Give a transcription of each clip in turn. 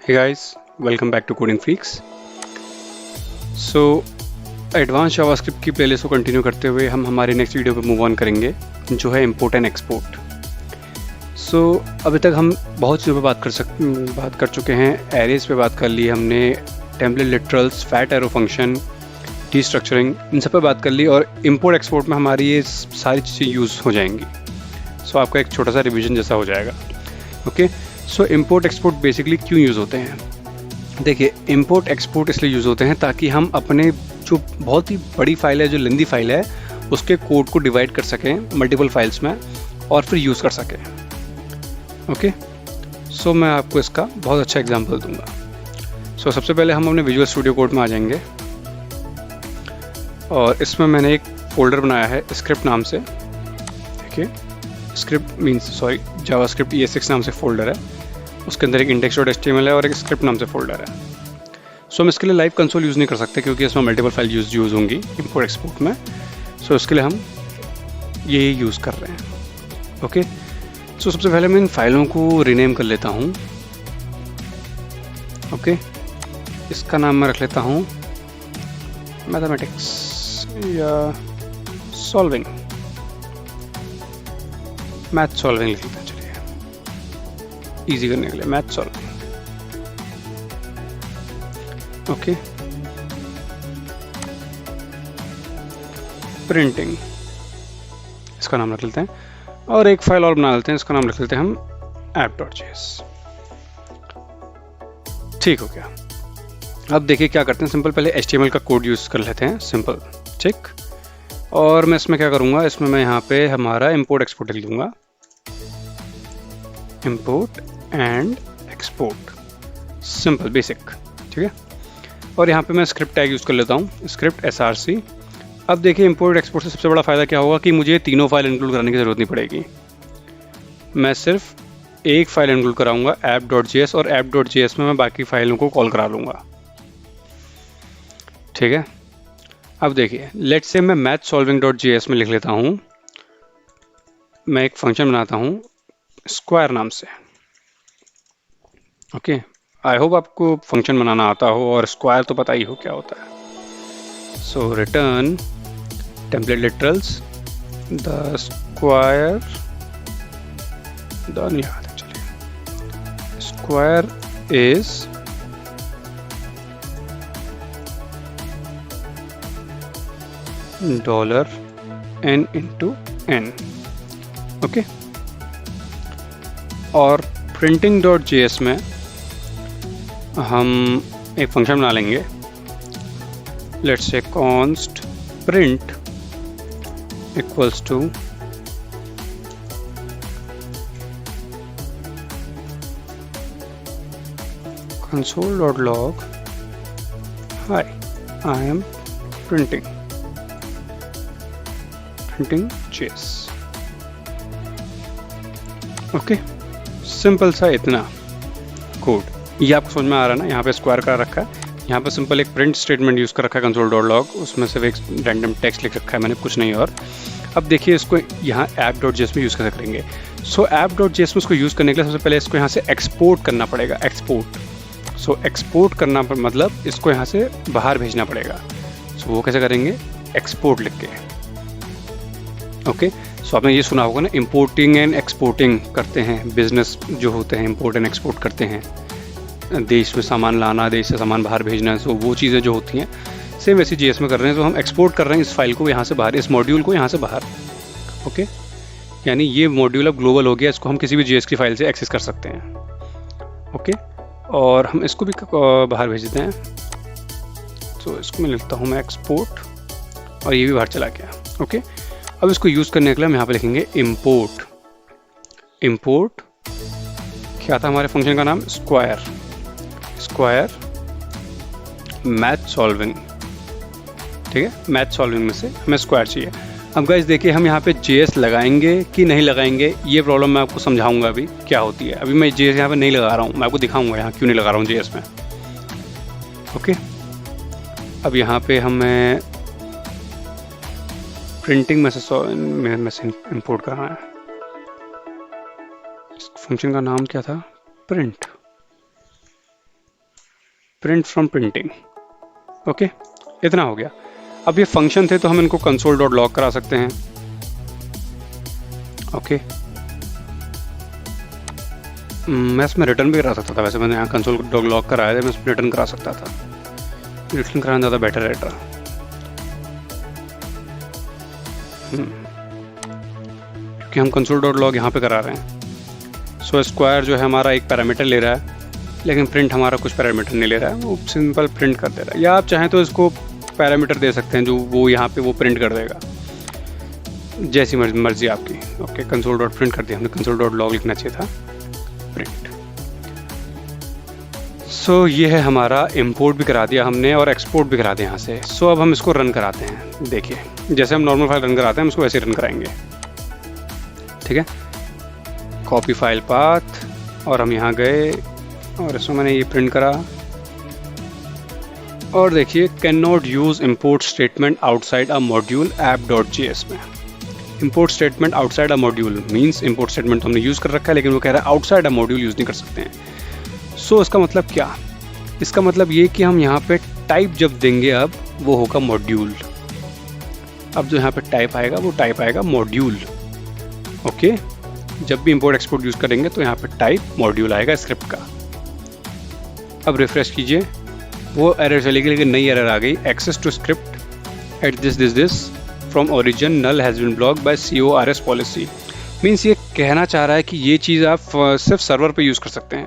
Hey guys, welcome back to Coding Freaks. So advance JavaScript की playlist को continue करते हुए हम हमारी नेक्स्ट वीडियो पे मूव ऑन करेंगे जो है इंपोर्ट एंड एक्सपोर्ट. सो अभी तक हम बहुत चीज़ों पे बात कर चुके हैं. एरेज पे बात कर ली हमने, template literals, fat arrow function, destructuring, इन सब पे बात कर ली और इंपोर्ट एक्सपोर्ट में हमारी ये सारी चीज़ें यूज़ हो जाएंगी. सो आपका एक छोटा सा रिविजन जैसा हो जाएगा. ओके, सो इंपोर्ट एक्सपोर्ट बेसिकली क्यों यूज़ होते हैं? देखिए, इंपोर्ट एक्सपोर्ट इसलिए यूज़ होते हैं ताकि हम अपने जो बहुत ही बड़ी फाइल है, जो लेंदी फाइल है, उसके कोड को डिवाइड कर सकें मल्टीपल फाइल्स में और फिर यूज़ कर सकें. ओके, सो मैं आपको इसका बहुत अच्छा एग्जांपल दूंगा. सो सबसे पहले हम अपने विजुअल स्टूडियो कोड में आ जाएंगे और इसमें मैंने एक फोल्डर बनाया है स्क्रिप्ट नाम से. देखिए, स्क्रिप्ट जावास्क्रिप्ट ES6 नाम से फोल्डर है. उसके अंदर एक index.html है और एक स्क्रिप्ट नाम से फोल्डर है. सो हम इसके लिए लाइव कंसोल यूज़ नहीं कर सकते क्योंकि इसमें मल्टीपल फाइल यूज़ होंगी इंपोर्ट एक्सपोर्ट में. सो इसके लिए हम ये यूज़ कर रहे हैं. ओके, सो सबसे पहले मैं इन फाइलों को रीनेम कर लेता हूँ. ओके, इसका नाम मैं रख लेता हूँ मैथमेटिक्स या सॉल्विंग, मैथ सॉल्विंग लिख लेते हैं. चलिए, इजी करने के लिए मैथ सॉल्विंग. ओके, प्रिंटिंग इसका नाम रख लेते हैं और एक फाइल और बना लेते हैं, इसका नाम रख लेते हैं हम app.js. ठीक हो गया. अब देखिए क्या करते हैं. सिंपल पहले HTML का कोड यूज़ कर लेते हैं, सिंपल, ठीक. और मैं इसमें क्या करूँगा, इसमें मैं यहाँ पे हमारा इंपोर्ट एक्सपोर्ट लिख दूँगा, import and export, simple basic. ठीक है, और यहाँ पे मैं स्क्रिप्ट टैग यूज़ कर लेता हूँ, स्क्रिप्ट src. अब देखिए, इंपोर्ट एक्सपोर्ट से सबसे बड़ा फ़ायदा क्या होगा कि मुझे तीनों फाइल इंक्लूड करने की ज़रूरत नहीं पड़ेगी. मैं सिर्फ एक फाइल इंक्लूड कराऊंगा app.js और app.js में मैं बाकी फाइलों को कॉल करा लूँगा. ठीक है, अब देखिए, लेट्स से मैं mathsolving.js में लिख लेता हूँ. मैं एक फंक्शन बनाता हूँ स्क्वायर नाम से. ओके, आई होप आपको फंक्शन बनाना आता हो और स्क्वायर तो पता ही हो क्या होता है. So return template literals the square, the याद है, चलिए, square is $n into n. Okay, और printing.js में हम एक फंक्शन बना लेंगे. Let's say const print equals to console.log hi I am printing JS. Okay, simple सा इतना कोड. ये आपको समझ में आ रहा है ना. यहाँ पे स्क्वायर का रखा है, यहाँ पे सिंपल एक प्रिंट स्टेटमेंट यूज़ कर रखा है console.log, उसमें सिर्फ एक रैंडम टेक्स्ट लिख रखा है मैंने, कुछ नहीं. और अब देखिए, इसको यहाँ app.js में यूज़ कर करेंगे. सो app.js में इसको यूज़ करने के लिए सबसे पहले इसको यहाँ से एक्सपोर्ट करना पड़ेगा. सो एक्सपोर्ट करना मतलब इसको यहाँ से बाहर भेजना पड़ेगा. सो वो कैसे करेंगे, एक्सपोर्ट लिख के. ओके, सो आपने ये सुना होगा ना, इंपोर्टिंग एंड एक्सपोर्टिंग करते हैं बिजनेस जो होते हैं, इंपोर्ट एंड एक्सपोर्ट करते हैं, देश में सामान लाना, देश से सामान बाहर भेजना. सो वो चीज़ें जो होती हैं सेम वैसी JS में कर रहे हैं. तो हम एक्सपोर्ट कर रहे हैं इस फाइल को यहाँ से बाहर, इस मॉड्यूल को यहाँ से बाहर. ओके, यानी ये मॉड्यूल अब ग्लोबल हो गया, इसको हम किसी भी JS की फाइल से एक्सेस कर सकते हैं. ओके, और हम इसको भी बाहर भेज देते हैं. तो इसको मैं लिखता हूँ मैं एक्सपोर्ट और ये भी बाहर चला गया. ओके, अब इसको यूज़ करने के लिए हम यहाँ पे लिखेंगे इंपोर्ट. इंपोर्ट क्या था हमारे फंक्शन का नाम, स्क्वायर मैथ सॉल्विंग. ठीक है, मैथ सॉल्विंग में से हमें स्क्वायर चाहिए. अब गाइस देखिए, हम यहाँ पे JS लगाएंगे कि नहीं लगाएंगे, ये प्रॉब्लम मैं आपको समझाऊंगा अभी क्या होती है. अभी मैं JS यहाँ पे नहीं लगा रहा हूँ, मैं आपको दिखाऊंगा यहाँ क्यों नहीं लगा रहा हूँ JS में. ओके, अब यहाँ पे हमें प्रिंटिंग में से इंपोर्ट करना है. फंक्शन का नाम क्या था, print. Print from printing. Okay, इतना हो गया। अब ये फंक्शन थे तो हम इनको कंसोल डॉट लॉग करा सकते हैं। ओके, मैं इसमें रिटर्न भी करा सकता था, वैसे मैंने यहाँ कंसोल डॉट लॉग कराया था, मैं इसमें रिटर्न करा सकता था, रिटर्न कराना ज़्यादा बेटर रहता। क्योंकि हम कंसोल डॉट लॉग यहाँ पे करा रहे हैं। सो स्क्वायर जो है हमारा एक पैरामीटर ले रहा है, लेकिन प्रिंट हमारा कुछ पैरामीटर नहीं ले रहा है, वो सिंपल प्रिंट कर दे रहा है। या आप चाहें तो इसको पैरामीटर दे सकते हैं जो वो यहाँ पे वो प्रिंट कर देगा, जैसी मर्जी आपकी। ओके, कंसोल डॉट प्रिंट कर दिया हमने, कंसोल डॉट लॉग लिखना चाहिए था, प्रिंट। सो ये है हमारा, इंपोर्ट भी करा दिया हमने और एक्सपोर्ट भी करा दिया यहाँ से। सो अब हम इसको रन कराते हैं। देखिए, जैसे हम नॉर्मल फाइल रन कराते हैं हम इसको वैसे रन कराएंगे। ठीक है, कॉपी फाइल पाथ, और हम यहाँ गए और इसमें मैंने ये प्रिंट करा, और देखिए can not use import statement outside a module app dot JS में। Import statement outside a module means import statement तो हमने यूज़ कर रखा है, लेकिन वो कह रहा है आउटसाइड अ मॉड्यूल यूज़ नहीं कर सकते हैं। सो इसका मतलब क्या? इसका मतलब ये कि हम यहाँ पे टाइप जब देंगे अब वो होगा मॉड्यूल। अब जो यहाँ पे टाइप आएगा वो टाइप आएगा मॉड्यूल। ओके, जब भी इंपोर्ट एक्सपोर्ट यूज़ करेंगे तो यहाँ पे टाइप मॉड्यूल आएगा स्क्रिप्ट का। अब रिफ्रेश कीजिए, वो एरर चलेगी, लेकिन नई एरर आ गई, access to script at this from origin null has been blocked by CORS policy. Means ये कहना चाह रहा है कि ये चीज़ आप सिर्फ सर्वर पे यूज़ कर सकते हैं।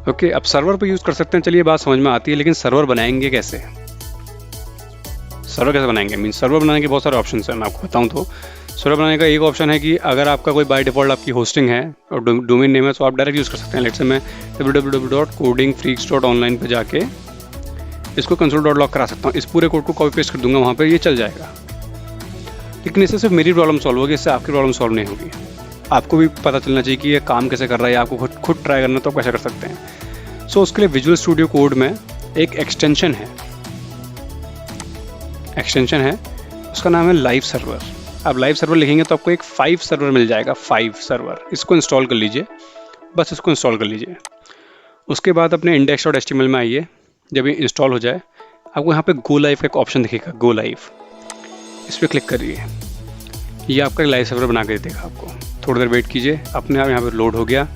ओके, अब सर्वर पे यूज़ कर सकते हैं, चलिए बात समझ में आती है, लेकिन सर्वर बनाएंगे कैसे? सर्वर कैसे बनाएंगे? मीन्स सर्वर बनाने के बहुत सारे ऑप्शन हैं। मैं आपको बताऊँ तो सर्वर बनाने का एक ऑप्शन है कि अगर आपका कोई बाय डिफ़ॉल्ट आपकी होस्टिंग है और डोमेन नेम है तो आप डायरेक्ट यूज़ कर सकते हैं। लेट्स से मैं www.codingfreaks.online पे जाके इसको कंसोल डॉट लॉग करा सकता हूँ। इस पूरे कोड को कॉपी पेस्ट कर दूंगा वहाँ पे, ये चल जाएगा। लेकिन इससे सिर्फ मेरी प्रॉब्लम सॉल्व होगी, इससे आपकी प्रॉब्लम सॉल्व नहीं होगी। आपको भी पता चलना चाहिए कि ये काम कैसे कर रहा है, आपको खुद ट्राई करना तो आप कैसे कर सकते हैं। सो उसके लिए विजुअल स्टूडियो कोड में एक एक्सटेंशन है, उसका नाम है लाइव सर्वर। आप लाइव सर्वर लिखेंगे तो आपको एक 5 सर्वर मिल जाएगा, 5 सर्वर। इसको इंस्टॉल कर लीजिए, बस इसको इंस्टॉल कर लीजिए। उसके बाद अपने index.html में आइए। जब ये इंस्टॉल हो जाए आपको यहाँ पे गो लाइव का एक ऑप्शन दिखेगा, गो लाइव, इस पर क्लिक करिए। ये आपका लाइव सर्वर बना के देगा आपको। थोड़ी देर वेट कीजिए, अपने आप यहाँ पर लोड हो गया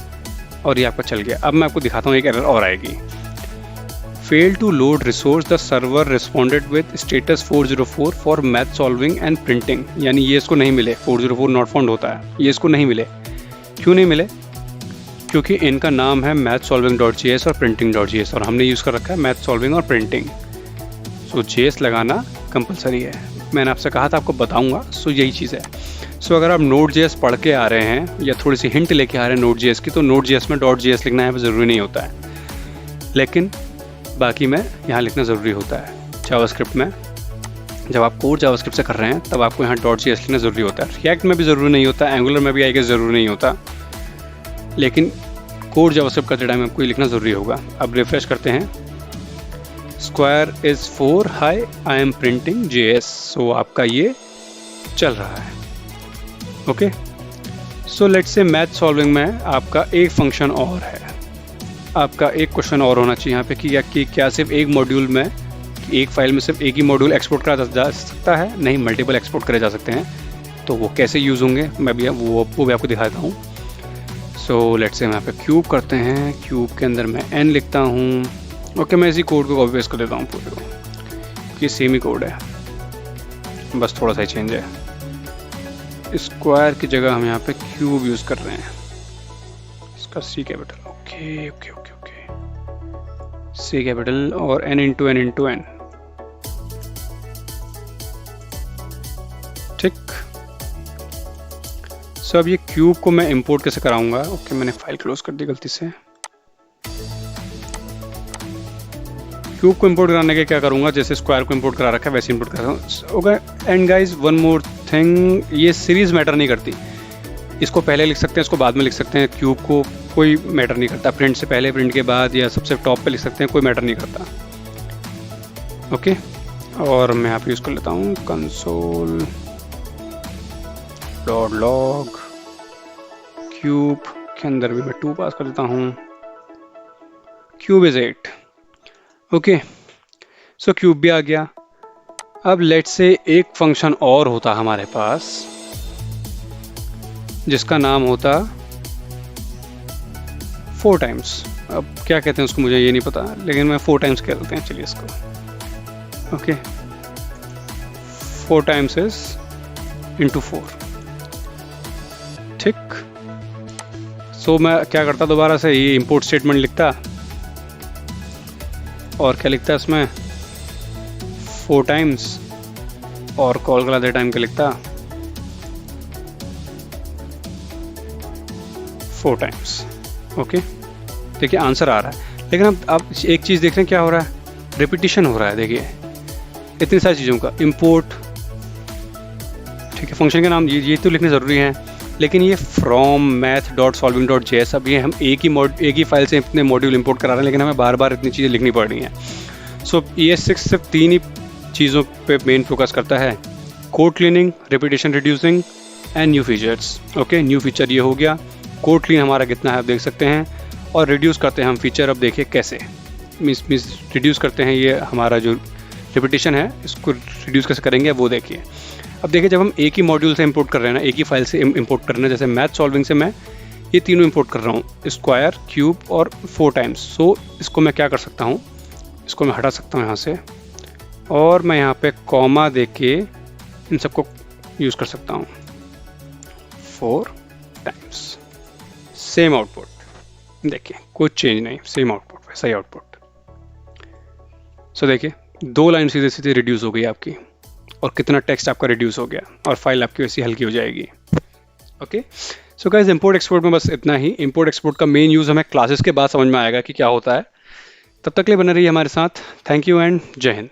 और ये आपका चल गया। अब मैं आपको दिखाता हूँ, एक एरर और आएगी, fail to load resource, the server responded with status 404 for math solving and printing. यानी ये इसको नहीं मिले, 404 नॉट फाउंड होता है, ये इसको नहीं मिले। क्यों नहीं मिले? क्योंकि इनका नाम है mathsolving.js और printing.js, और हमने यूज़ कर रखा है मैथ सॉल्विंग और प्रिंटिंग। सो JS लगाना कंपलसरी है। मैंने आपसे कहा था आपको बताऊंगा, सो यही चीज़ है। सो अगर आप Node.js पढ़ के आ रहे हैं या थोड़ी सी हिंट लेके आ रहे हैं Node.js की, तो Node.js में .js लिखना है ज़रूरी नहीं होता है, लेकिन बाकी में यहाँ लिखना ज़रूरी होता है। जावास्क्रिप्ट में जब आप कोड जावास्क्रिप्ट से कर रहे हैं तब आपको यहाँ .js लिखना ज़रूरी होता है। रिएक्ट में भी ज़रूरी नहीं होता, एंगुलर में भी आई गेस ज़रूरी नहीं होता, लेकिन कोड जावास्क्रिप्ट करते टाइम आपको ये लिखना ज़रूरी होगा। अब रिफ्रेश करते हैं, square is 4 high I am printing JS। सो आपका ये चल रहा है। Okay, so let's say math solving में आपका एक फंक्शन और है, आपका एक क्वेश्चन और होना चाहिए यहाँ पे कि क्या सिर्फ एक मॉड्यूल में, एक फाइल में सिर्फ एक ही मॉड्यूल एक्सपोर्ट करा जा सकता है? नहीं, मल्टीपल एक्सपोर्ट करे जा सकते हैं। तो वो कैसे यूज़ होंगे मैं भी वो भी आपको दिखाता हूँ। सो लेट्स से हम यहाँ पे क्यूब करते हैं, क्यूब के अंदर मैं n लिखता हूँ। ओके, मैं इसी कोड को कॉपी पेस्ट कर देता हूँ पूरे को, ये सेम ही कोड है, बस थोड़ा सा ही चेंज है। स्क्वायर की जगह हम यहाँ पे क्यूब यूज़ कर रहे हैं, इसका C capital. Okay okay okay okay, C capital और n इंटू n। ठीक। सो अब ये क्यूब को मैं इंपोर्ट कैसे कराऊंगा? ओके, मैंने फाइल क्लोज कर दी गलती से। क्यूब को इंपोर्ट कराने के क्या करूंगा, जैसे स्क्वायर को इंपोर्ट करा रखा है वैसे इंपोर्ट करा okay. And guys one more thing, ये सीरीज मैटर नहीं करती, इसको पहले लिख सकते हैं, इसको बाद में लिख सकते हैं। क्यूब को कोई मैटर नहीं करता, प्रिंट से पहले, प्रिंट के बाद, या सबसे टॉप पे लिख सकते हैं, कोई मैटर नहीं करता। ओके, और मैं यहाँ पे यूज़ कर लेता हूँ कंसोल डॉट लॉग, क्यूब के अंदर भी मैं 2 पास कर देता हूँ। Cube is 8, okay, so cube भी आ गया। अब लेट्स से एक फंक्शन और होता हमारे पास जिसका नाम होता 4 टाइम्स। अब क्या कहते हैं उसको मुझे ये नहीं पता, लेकिन मैं 4 टाइम्स कह देते हैं चलिए इसको। Okay, 4 times is into 4। ठीक, सो मैं क्या करता दोबारा से, ये इंपोर्ट स्टेटमेंट लिखता और क्या लिखता है इसमें 4 टाइम्स, और कॉल का आधे टाइम का लिखता 4 टाइम्स। ओके, देखिए आंसर आ रहा है। लेकिन अब आप एक चीज़ देख रहे हैं क्या हो रहा है, रिपीटिशन हो रहा है। देखिए इतनी सारी चीज़ों का इम्पोर्ट, ठीक है, फंक्शन के नाम ये तो लिखने ज़रूरी है, लेकिन ये from math dot solving dot JS, अब ये हम एक ही फाइल से इतने मॉड्यूल इंपोर्ट करा रहे हैं, लेकिन हमें बार बार इतनी चीज़ें लिखनी पड़ रही हैं। सो ES6 सिर्फ 3 ही चीज़ों पे मेन फोकस करता है, code cleaning, repetition reducing and new features. Okay, new feature ये हो गया, कोड क्लीन हमारा कितना है आप देख सकते हैं, और रिड्यूस करते हैं हम फीचर। अब देखिए कैसे मीन्स रिड्यूस करते हैं, ये हमारा जो रिपीटिशन है इसको रिड्यूस कैसे करेंगे वो देखिए। अब देखिए जब हम एक ही मॉड्यूल से इंपोर्ट कर रहे हैं ना, एक ही फाइल से इंपोर्ट कर रहे हैं, जैसे मैथ सॉल्विंग से मैं ये तीनों इंपोर्ट कर रहा हूँ, स्क्वायर, क्यूब और 4 टाइम्स। सो इसको मैं क्या कर सकता हूँ, इसको मैं हटा सकता हूँ यहाँ से, और मैं यहाँ पे कॉमा दे के इन सबको यूज़ कर सकता हूँ। 4 टाइम्स, सेम आउटपुट, देखिए कोई चेंज नहीं, सेम आउटपुट, वैसा ही आउटपुट। सो देखिए 2 लाइन सीधे सीधे रिड्यूस हो गई आपकी, और कितना टेक्स्ट आपका रिड्यूस हो गया, और फाइल आपकी वैसी हल्की हो जाएगी। Okay, so guys import export में बस इतना ही। इंपोर्ट एक्सपोर्ट का मेन यूज़ हमें क्लासेस के बाद समझ में आएगा कि क्या होता है। तब तक के लिए बने रहिए हमारे साथ। थैंक यू एंड जय हिंद।